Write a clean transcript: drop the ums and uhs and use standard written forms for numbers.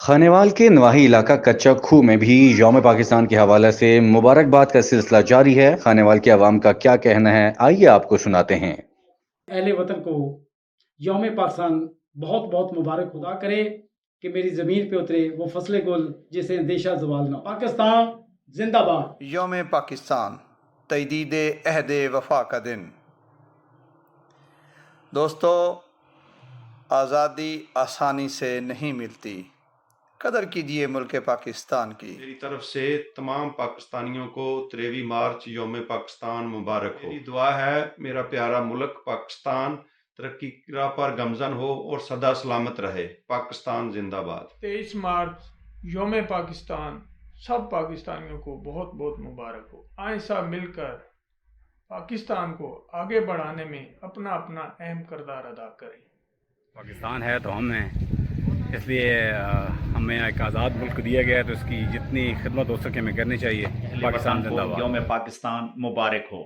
خانیوال کے نواحی علاقہ کچا کھو میں بھی یوم پاکستان کے حوالے سے مبارکباد کا سلسلہ جاری ہے۔ خانیوال کے عوام کا کیا کہنا ہے، آئیے آپ کو سناتے ہیں۔ اہل وطن کو یوم پاکستان بہت بہت مبارک خدا کرے کہ میری زمین پہ اترے وہ فصل گل جسے اندیشہ زوال نہ۔ پاکستان زندہ باد۔ یوم پاکستان تجدید عہد وفا کا دن۔ دوستو، آزادی آسانی سے نہیں ملتی، قدر کیجئے ملک پاکستان کی۔ میری طرف سے تمام پاکستانیوں کو 23 مارچ یوم پاکستان مبارک ہو۔ میری دعا ہے میرا پیارا ملک پاکستان ترقی کی راہ پر گامزن ہو اور سدا سلامت رہے۔ پاکستان زندہ باد۔ 23 مارچ یوم پاکستان سب پاکستانیوں کو بہت بہت مبارک ہو۔ آئیں سب مل کر پاکستان کو آگے بڑھانے میں اپنا اپنا اہم کردار ادا کریں۔ پاکستان ہے تو ہم ہیں، اس لیے ہمیں ایک آزاد ملک دیا گیا ہے تو اس کی جتنی خدمت ہو سکے ہمیں کرنی چاہیے۔ پاکستان زندہ باد۔ یوم پاکستان مبارک ہو۔